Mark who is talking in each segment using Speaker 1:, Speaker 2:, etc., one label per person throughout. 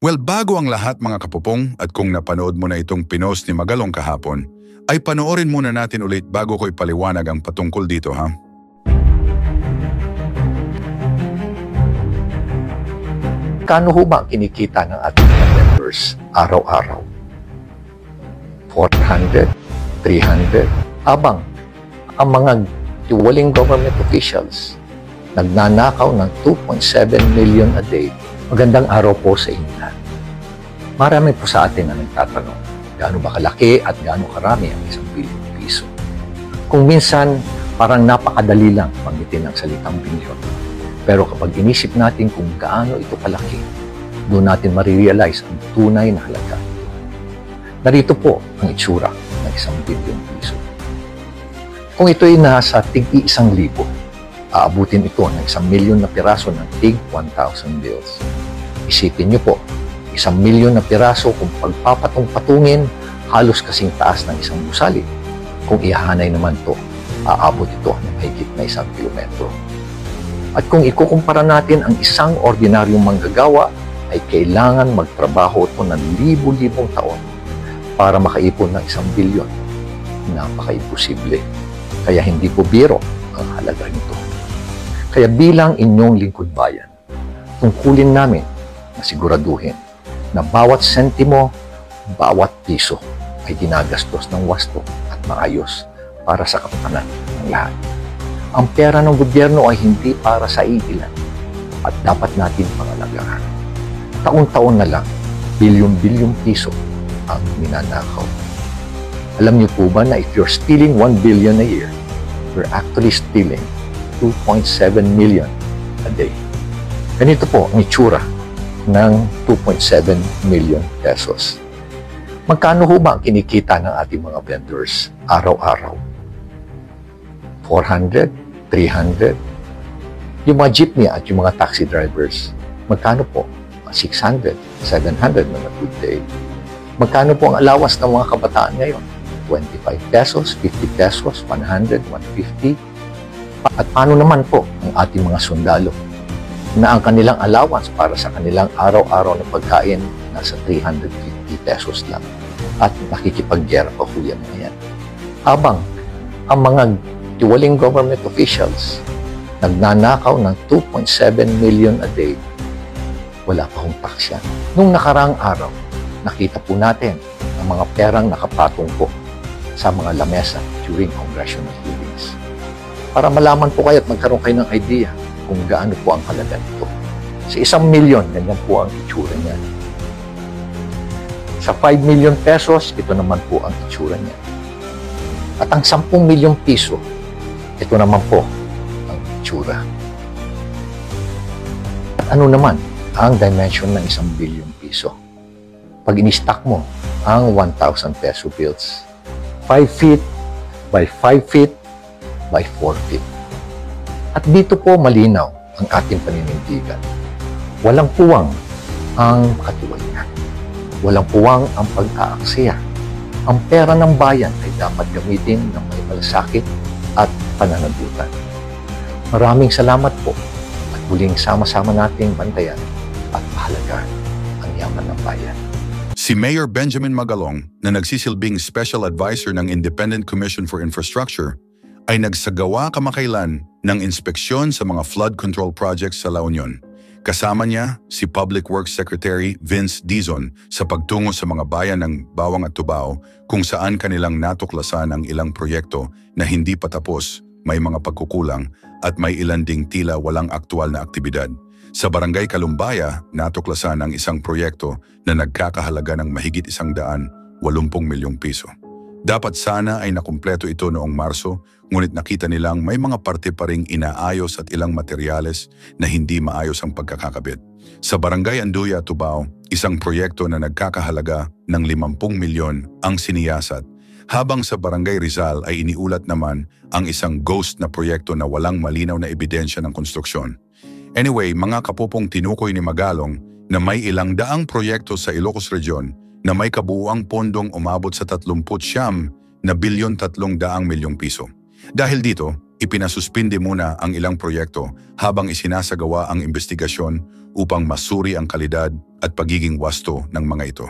Speaker 1: Well, bago ang lahat mga kapupong at kung napanood mo na itong pinost ni Magalong kahapon, ay panoorin muna natin ulit bago ko ipaliwanag ang patungkol dito ha.
Speaker 2: Kano ho ba ang kinikita ng ating members araw-araw? 400, 300, abang ang mga tiwaling government officials nagnanakaw ng 2.7 million a day. Magandang araw po sa inyo lahat. Marami po sa atin na nagtatanong, gaano ba kalaki at gaano karami ang 1 billion piso? Kung minsan, parang napakadali lang banggitin ang salitang bilyon. Pero kapag inisip natin kung gaano ito kalaki, doon natin marirealize ang tunay na halaga. Narito po ang itsura ng 1 billion piso. Kung ito ay nasa tig-1,000, aabutin ito ng 1 milyon na piraso ng tig-1,000 bills. Isipin niyo po, 1 milyon na piraso kung pagpapatong-patungin, halos kasing taas ng isang gusali. Kung ihahanay naman to, aabot ito ng mahigit na 1 kilometro. At kung ikukumpara natin ang isang ordinaryong manggagawa, ay kailangan magtrabaho ito ng libu-libong taon para makaipon ng 1 bilyon. Napaka-imposible. Kaya hindi po biro ang halaga nito. Kaya bilang inyong lingkod bayan, tungkulin namin na siguraduhin na bawat sentimo, bawat piso ay ginagastos ng wasto at maayos para sa kapakanan ng lahat. Ang pera ng gobyerno ay hindi para sa iilan at dapat natin pangalagaan. Taon-taon na lang, bilyon-bilyong piso ang minanakaw. Alam niyo po ba na if you're stealing 1 billion a year, you're actually stealing 2.7 million a day. Ganito po ang itsura ng 2.7 million pesos. Magkano ho ba ang kinikita ng ating mga vendors araw-araw? 400, 300. Yung mga jeepney at yung mga taxi drivers, magkano po? 600, 700 na good day. Magkano po ang allowance ng mga kabataan ngayon? 25 pesos, 50 pesos, 100, 150. At paano naman po ang ating mga sundalo na ang kanilang allowance para sa kanilang araw-araw na pagkain nasa 350 pesos lang at nakikipaggera pa po yan ngayon. Habang ang mga tiwaling government officials nagnanakaw ng 2.7 million a day, wala pa hong tax yan. Nung nakaraang araw, nakita po natin ang mga perang nakapatong po sa mga lamesa during congressional hearings. Para malaman po kayo at magkaroon kayo ng idea kung gaano po ang halaga nito. Sa 1 milyon, ganyan po ang itsura niya. Sa 5 million pesos, ito naman po ang itsura niya. At ang 10 milyong piso, ito naman po ang itsura. At ano naman ang dimension ng 1 billion piso? Pag in-stack mo ang 1,000 peso bills, 5 feet by 5 feet by 4 feet. At dito po malinaw ang ating paninindigan. Walang puwang ang katiwalian. Walang puwang ang pag-aaksaya. Ang pera ng bayan ay dapat gamitin ng may malasakit at pananagutan. Maraming salamat po at muling sama-sama nating bantayan at pahalagaan ang yaman ng bayan.
Speaker 1: Si Mayor Benjamin Magalong na nagsisilbing Special Advisor ng Independent Commission for Infrastructure ay nagsagawa kamakailan ng inspeksyon sa mga flood control projects sa La Union. Kasama niya si Public Works Secretary Vince Dizon sa pagtungo sa mga bayan ng Bawang at Tubao kung saan kanilang natuklasan ang ilang proyekto na hindi pa tapos, may mga pagkukulang at may ilan ding tila walang aktual na aktibidad. Sa Barangay Kalumbaya, natuklasan ang isang proyekto na nagkakahalaga ng mahigit 180 milyong piso. Dapat sana ay nakumpleto ito noong Marso, ngunit nakita nilang may mga parte pa ring inaayos at ilang materyales na hindi maayos ang pagkakakabit. Sa Barangay Anduya, Tubao, isang proyekto na nagkakahalaga ng 50 milyon ang siniyasat, habang sa Barangay Rizal ay iniulat naman ang isang ghost na proyekto na walang malinaw na ebidensya ng konstruksyon. Anyway, mga kapupong, tinukoy ni Magalong na may ilang daang proyekto sa Ilocos Region na may kabuuang pondong umabot sa 39 na bilyon 300 milyong piso. Dahil dito, ipinasuspindi muna ang ilang proyekto habang isinasagawa ang investigasyon upang masuri ang kalidad at pagiging wasto ng mga ito.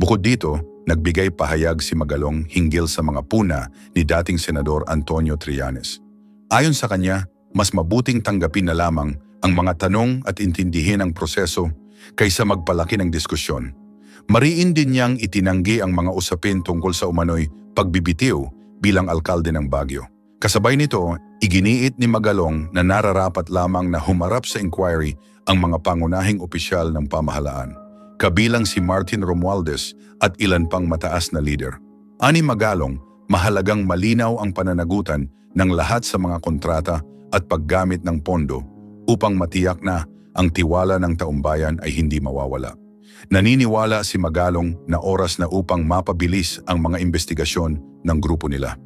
Speaker 1: Bukod dito, nagbigay pahayag si Magalong hinggil sa mga puna ni dating Senador Antonio Trillanes. Ayon sa kanya, mas mabuting tanggapin na lamang ang mga tanong at intindihin ang proseso kaysa magpalaki ng diskusyon. Mariin din niyang itinanggi ang mga usapin tungkol sa umano'y pagbibitiw bilang alkalde ng Baguio. Kasabay nito, iginiit ni Magalong na nararapat lamang na humarap sa inquiry ang mga pangunahing opisyal ng pamahalaan, kabilang si Martin Romualdez at ilan pang mataas na leader. Ani Magalong, mahalagang malinaw ang pananagutan ng lahat sa mga kontrata at paggamit ng pondo upang matiyak na ang tiwala ng taumbayan ay hindi mawawala. Naniniwala si Magalong na oras na upang mapabilis ang mga investigasyon ng grupo nila.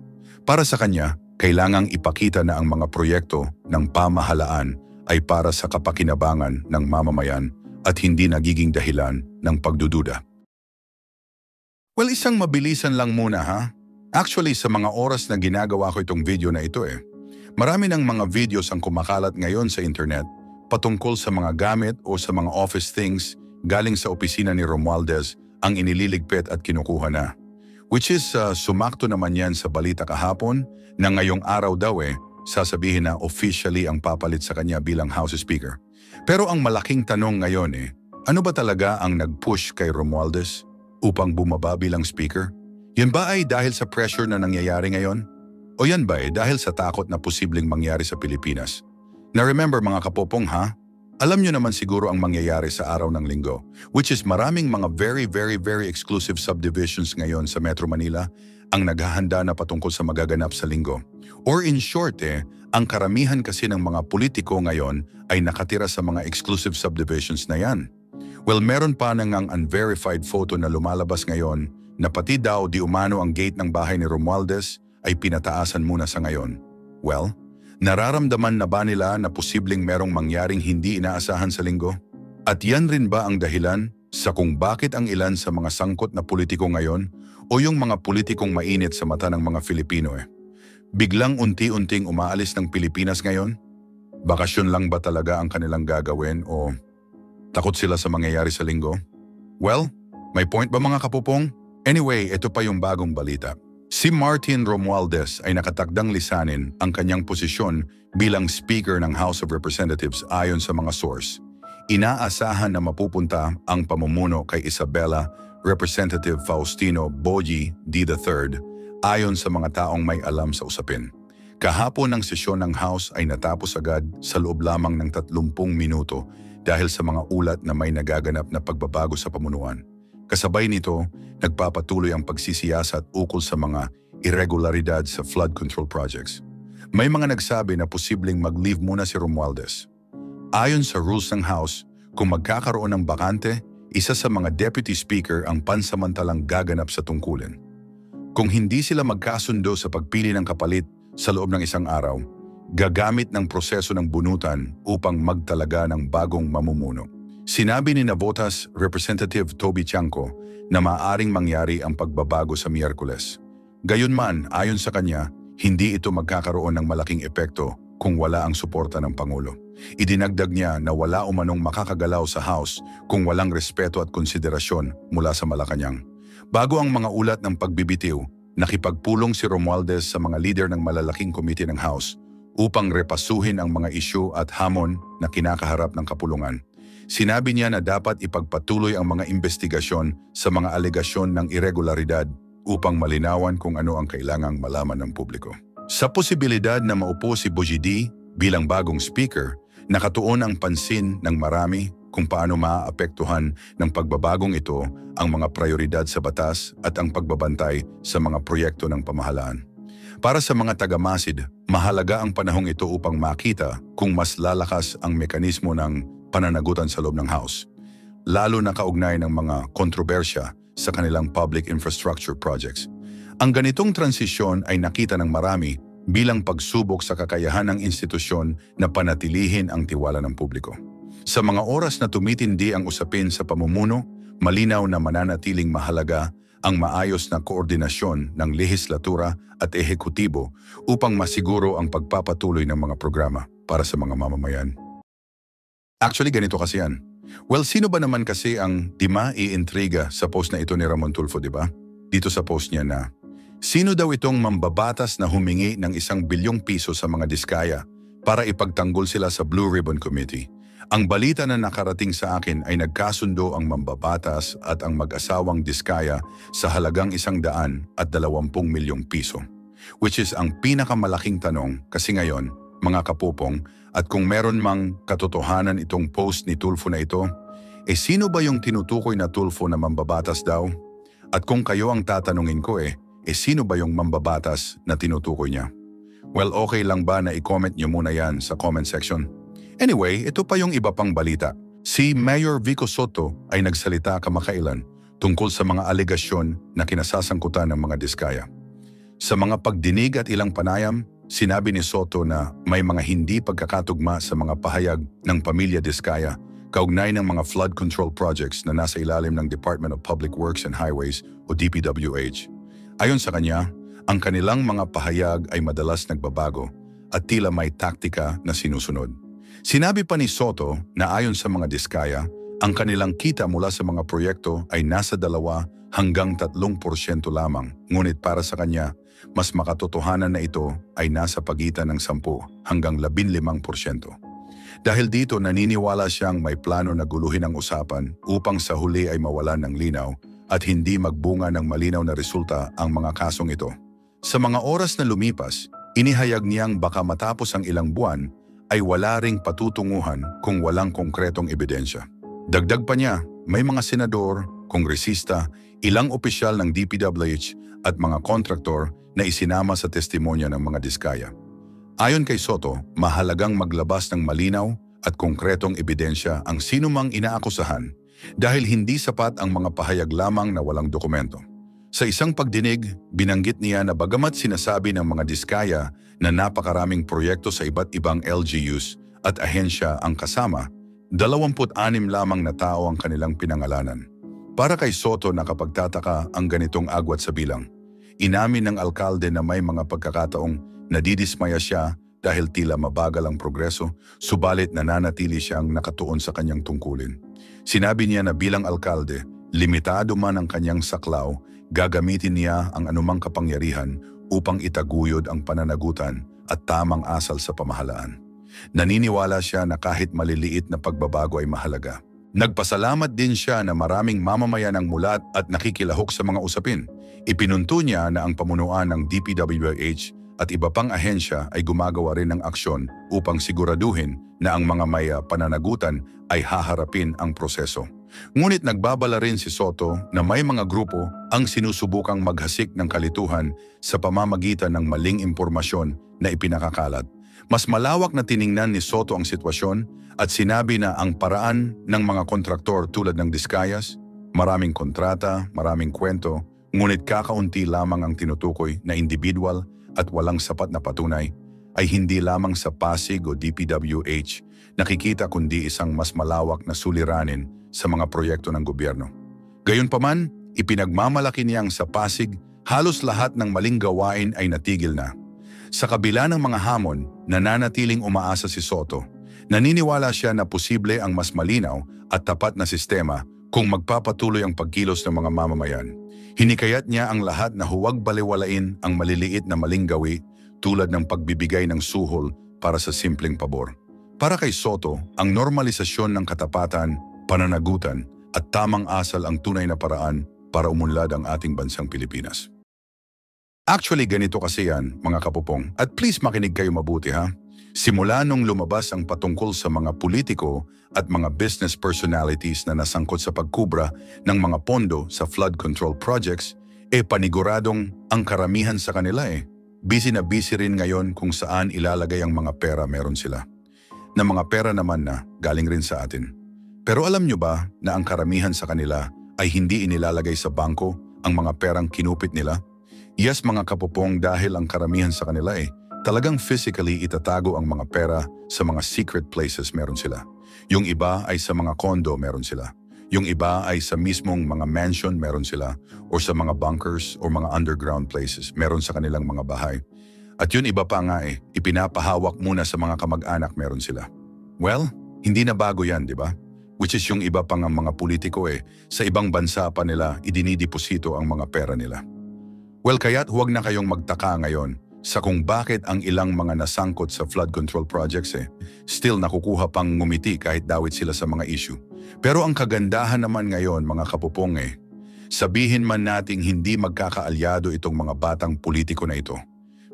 Speaker 1: Para sa kanya, kailangang ipakita na ang mga proyekto ng pamahalaan ay para sa kapakinabangan ng mamamayan at hindi nagiging dahilan ng pagdududa. Well, isang mabilisan lang muna ha. Actually, sa mga oras na ginagawa ko itong video na ito marami ng mga videos ang kumakalat ngayon sa internet patungkol sa mga gamit o sa mga office things galing sa opisina ni Romualdez ang inililigpit at kinukuha na. Which is sumakto naman yan sa balita kahapon na ngayong araw daw sasabihin na officially ang papalit sa kanya bilang House Speaker. Pero ang malaking tanong ngayon ano ba talaga ang nag-push kay Romualdez upang bumaba bilang Speaker? Yan ba ay dahil sa pressure na nangyayari ngayon? O yan ba dahil sa takot na posibleng mangyari sa Pilipinas? Na-remember mga kapopong ha? Alam nyo naman siguro ang mangyayari sa araw ng Linggo, which is maraming mga very exclusive subdivisions ngayon sa Metro Manila ang naghahanda na patungkol sa magaganap sa Linggo. Or in short ang karamihan kasi ng mga politiko ngayon ay nakatira sa mga exclusive subdivisions na yan. Well, meron pa nang unverified photo na lumalabas ngayon na pati daw di umano ang gate ng bahay ni Romualdez ay pinataasan muna sa ngayon. Well, nararamdaman na ba nila na posibleng merong mangyaring hindi inaasahan sa Linggo? At yan rin ba ang dahilan sa kung bakit ang ilan sa mga sangkot na politiko ngayon o yung mga politikong mainit sa mata ng mga Filipino biglang unti-unting umaalis ng Pilipinas ngayon? Bakasyon lang ba talaga ang kanilang gagawin o takot sila sa mangyayari sa Linggo? Well, may point ba mga kapupong? Anyway, ito pa yung bagong balita. Si Martin Romualdez ay nakatakdang lisanin ang kanyang posisyon bilang Speaker ng House of Representatives ayon sa mga source. Inaasahan na mapupunta ang pamumuno kay Isabela Representative Faustino Boji D. III ayon sa mga taong may alam sa usapin. Kahapon ang sesyon ng House ay natapos agad sa loob lamang ng 30 minuto dahil sa mga ulat na may nagaganap na pagbabago sa pamunuan. Kasabay nito, nagpapatuloy ang pagsisiyasat ukol sa mga irregularidad sa flood control projects. May mga nagsabi na posibleng mag-leave muna si Romualdez. Ayon sa rules ng House, kung magkakaroon ng bakante, isa sa mga deputy speaker ang pansamantalang gaganap sa tungkulin. Kung hindi sila magkasundo sa pagpili ng kapalit sa loob ng isang araw, gagamit ng proseso ng bunutan upang magtalaga ng bagong mamumuno. Sinabi ni Navotas Representative Toby Chanco na maaaring mangyari ang pagbabago sa Miyerkules. Gayunman, ayon sa kanya, hindi ito magkakaroon ng malaking epekto kung wala ang suporta ng Pangulo. Idinagdag niya na wala umanong makakagalaw sa House kung walang respeto at konsiderasyon mula sa Malacanang. Bago ang mga ulat ng pagbibitiw, nakipagpulong si Romualdez sa mga leader ng malalaking komite ng House upang repasuhin ang mga isyu at hamon na kinakaharap ng kapulungan. Sinabi niya na dapat ipagpatuloy ang mga investigasyon sa mga alegasyon ng irregularidad upang malinawan kung ano ang kailangang malaman ng publiko. Sa posibilidad na maupo si Boji D bilang bagong speaker, nakatuon ang pansin ng marami kung paano maaapektuhan ng pagbabagong ito ang mga prioridad sa batas at ang pagbabantay sa mga proyekto ng pamahalaan. Para sa mga taga-Masid, mahalaga ang panahong ito upang makita kung mas lalakas ang mekanismo ng pananagutan sa loob ng House, lalo na kaugnay ng mga kontrobersya sa kanilang public infrastructure projects. Ang ganitong transisyon ay nakita ng marami bilang pagsubok sa kakayahan ng institusyon na panatilihin ang tiwala ng publiko. Sa mga oras na tumitindi ang usapin sa pamumuno, malinaw na mananatiling mahalaga ang maayos na koordinasyon ng lehislatura at ehekutibo upang masiguro ang pagpapatuloy ng mga programa para sa mga mamamayan. Actually, ganito kasi yan. Well, sino ba naman kasi ang di maiintriga sa post na ito ni Ramon Tulfo, di ba? Dito sa post niya na, sino daw itong mambabatas na humingi ng 1 bilyong piso sa mga diskaya para ipagtanggol sila sa Blue Ribbon Committee? Ang balita na nakarating sa akin ay nagkasundo ang mambabatas at ang mag-asawang diskaya sa halagang 120 milyong piso. Which is ang pinakamalaking tanong kasi ngayon, mga kapupong, at kung meron mang katotohanan itong post ni Tulfo na ito, sino ba yung tinutukoy na Tulfo na mambabatas daw? At kung kayo ang tatanungin ko sino ba yung mambabatas na tinutukoy niya? Well, okay lang ba na i-comment nyo muna yan sa comment section? Anyway, ito pa yung iba pang balita. Si Mayor Vico Soto ay nagsalita kamakailan tungkol sa mga alegasyon na kinasasangkutan ng mga diskaya. Sa mga pagdinig at ilang panayam, sinabi ni Soto na may mga hindi pagkakatugma sa mga pahayag ng pamilya Diskaya kaugnay ng mga flood control projects na nasa ilalim ng Department of Public Works and Highways o DPWH. Ayon sa kanya, ang kanilang mga pahayag ay madalas nagbabago at tila may taktika na sinusunod. Sinabi pa ni Soto na ayon sa mga diskaya, ang kanilang kita mula sa mga proyekto ay nasa 2 hanggang 3% lamang. Ngunit para sa kanya, mas makatotohanan na ito ay nasa pagitan ng 10 hanggang 15%. Dahil dito naniniwala siyang may plano na guluhin ang usapan upang sa huli ay mawalan ng linaw at hindi magbunga ng malinaw na resulta ang mga kasong ito. Sa mga oras na lumipas, inihayag niyang baka matapos ang ilang buwan ay wala ring patutunguhan kung walang konkretong ebidensya. Dagdag pa niya, may mga senador, kongresista, ilang opisyal ng DPWH at mga kontraktor na isinama sa testimonya ng mga diskaya. Ayon kay Soto, mahalagang maglabas ng malinaw at konkretong ebidensya ang sinumang inaakusahan dahil hindi sapat ang mga pahayag lamang na walang dokumento. Sa isang pagdinig, binanggit niya na bagamat sinasabi ng mga diskaya na napakaraming proyekto sa iba't ibang LGUs at ahensya ang kasama, 26 lamang na tao ang kanilang pinangalanan. Para kay Soto nakapagtataka ang ganitong agwat sa bilang. Inamin ng alkalde na may mga pagkakataong nadidismaya siya dahil tila mabagal ang progreso, subalit nananatili siyang nakatuon sa kanyang tungkulin. Sinabi niya na bilang alkalde, limitado man ang kanyang saklaw, gagamitin niya ang anumang kapangyarihan upang itaguyod ang pananagutan at tamang asal sa pamahalaan. Naniniwala siya na kahit maliliit na pagbabago ay mahalaga. Nagpasalamat din siya na maraming mamamayan ang mulat at nakikilahok sa mga usapin. Ipinunto niya na ang pamunuan ng DPWH at iba pang ahensya ay gumagawa rin ng aksyon upang siguraduhin na ang mga may pananagutan ay haharapin ang proseso. Ngunit nagbabala rin si Soto na may mga grupo ang sinusubukang maghasik ng kalituhan sa pamamagitan ng maling impormasyon na ipinakakalat. Mas malawak na tiningnan ni Soto ang sitwasyon at sinabi na ang paraan ng mga kontraktor tulad ng Diskayas, maraming kontrata, maraming kwento, ngunit kakaunti lamang ang tinutukoy na individual at walang sapat na patunay, ay hindi lamang sa Pasig o DPWH nakikita kundi isang mas malawak na suliranin sa mga proyekto ng gobyerno. Gayunpaman, ipinagmamalaki niyang sa Pasig, halos lahat ng maling gawain ay natigil na. Sa kabila ng mga hamon, nananatiling umaasa si Soto. Naniniwala siya na posible ang mas malinaw at tapat na sistema kung magpapatuloy ang pagkilos ng mga mamamayan. Hinikayat niya ang lahat na huwag baliwalain ang maliliit na maling gawi tulad ng pagbibigay ng suhol para sa simpleng pabor. Para kay Soto, ang normalisasyon ng katapatan, pananagutan at tamang asal ang tunay na paraan para umunlad ang ating bansang Pilipinas. Actually, ganito kasi yan, mga kapupong. At please makinig kayo mabuti ha. Simula nung lumabas ang patungkol sa mga politiko at mga business personalities na nasangkot sa pagkubra ng mga pondo sa flood control projects, paniguradong ang karamihan sa kanila busy na busy rin ngayon kung saan ilalagay ang mga pera meron sila. Na mga pera naman na galing rin sa atin. Pero alam nyo ba na ang karamihan sa kanila ay hindi inilalagay sa bangko ang mga perang kinupit nila? Yes mga kapupong, dahil ang karamihan sa kanila talagang physically itatago ang mga pera sa mga secret places meron sila. Yung iba ay sa mga kondo meron sila. Yung iba ay sa mismong mga mansion meron sila o sa mga bunkers o mga underground places meron sa kanilang mga bahay. At yun iba pa nga ipinapahawak muna sa mga kamag-anak meron sila. Well, hindi na bago yan, di ba? Which is yung iba pang mga politiko sa ibang bansa pa nila idinideposito ang mga pera nila. Well, kaya't huwag na kayong magtaka ngayon sa kung bakit ang ilang mga nasangkot sa flood control projects still nakukuha pang ngumiti kahit dawit sila sa mga issue. Pero ang kagandahan naman ngayon mga kapupong sabihin man nating hindi magkakaalyado itong mga batang politiko na ito.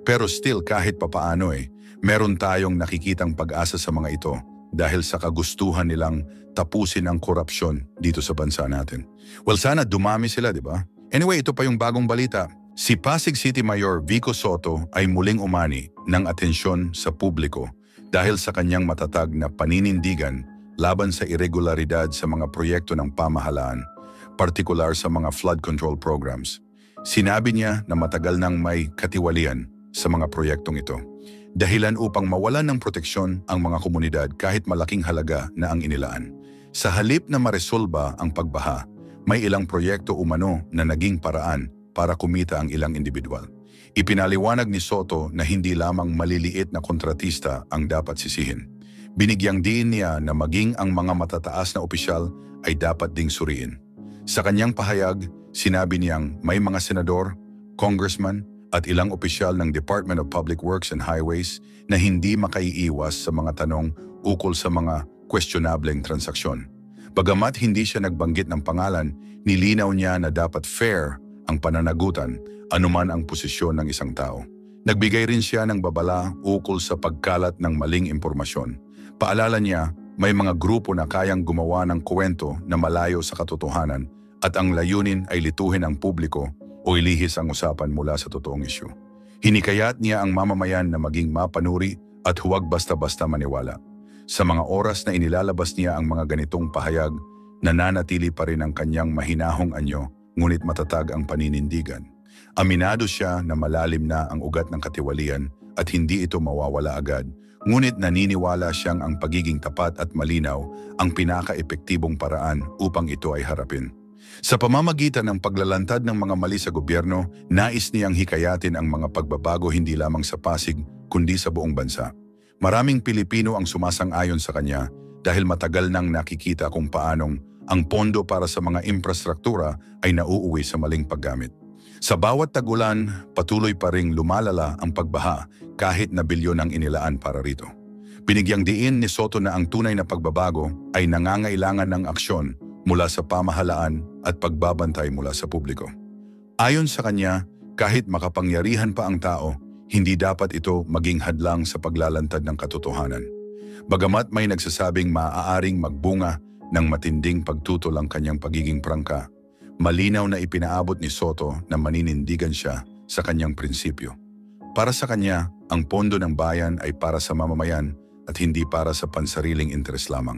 Speaker 1: Pero still kahit papaano meron tayong nakikitang pag-asa sa mga ito dahil sa kagustuhan nilang tapusin ang korupsyon dito sa bansa natin. Well, sana dumami sila, di ba? Anyway, ito pa yung bagong balita. Si Pasig City Mayor Vico Soto ay muling umani ng atensyon sa publiko dahil sa kanyang matatag na paninindigan laban sa irregularidad sa mga proyekto ng pamahalaan, partikular sa mga flood control programs. Sinabi niya na matagal nang may katiwalian sa mga proyektong ito, dahilan upang mawalan ng proteksyon ang mga komunidad kahit malaking halaga na ang inilaan. Sa halip na maresolba ang pagbaha, may ilang proyekto umano na naging paraan para kumita ang ilang individual. Ipinaliwanag ni Soto na hindi lamang maliliit na kontratista ang dapat sisihin. Binigyang diin niya na maging ang mga matataas na opisyal ay dapat ding suriin. Sa kanyang pahayag, sinabi niyang may mga senador, congressman at ilang opisyal ng Department of Public Works and Highways na hindi makaiiwas sa mga tanong ukol sa mga questionableng transaksyon. Bagamat hindi siya nagbanggit ng pangalan, nilinaw niya na dapat fair ang pananagutan anuman ang posisyon ng isang tao. Nagbigay rin siya ng babala ukol sa pagkalat ng maling impormasyon. Paalala niya, may mga grupo na kayang gumawa ng kwento na malayo sa katotohanan at ang layunin ay lituhin ang publiko o ilihis ang usapan mula sa totoong isyu. Hinikayat niya ang mamamayan na maging mapanuri at huwag basta-basta maniwala. Sa mga oras na inilalabas niya ang mga ganitong pahayag, nananatili pa rin ang kanyang mahinahong anyo, ngunit matatag ang paninindigan. Aminado siya na malalim na ang ugat ng katiwalian at hindi ito mawawala agad, ngunit naniniwala siyang ang pagiging tapat at malinaw ang pinaka-epektibong paraan upang ito ay harapin. Sa pamamagitan ng paglalantad ng mga mali sa gobyerno, nais niyang hikayatin ang mga pagbabago hindi lamang sa Pasig kundi sa buong bansa. Maraming Pilipino ang sumasang-ayon sa kanya dahil matagal nang nakikita kung paanong ang pondo para sa mga infrastruktura ay nauuwi sa maling paggamit. Sa bawat tagulan, patuloy pa ring lumalala ang pagbaha kahit na bilyon ang inilaan para rito. Binigyang diin ni Soto na ang tunay na pagbabago ay nangangailangan ng aksyon mula sa pamahalaan at pagbabantay mula sa publiko. Ayon sa kanya, kahit makapangyarihan pa ang tao, hindi dapat ito maging hadlang sa paglalantad ng katotohanan. Bagamat may nagsasabing maaaring magbunga ng matinding pagtutol ang kanyang pagiging prangka, malinaw na ipinaabot ni Soto na maninindigan siya sa kanyang prinsipyo. Para sa kanya, ang pondo ng bayan ay para sa mamamayan at hindi para sa pansariling interes lamang.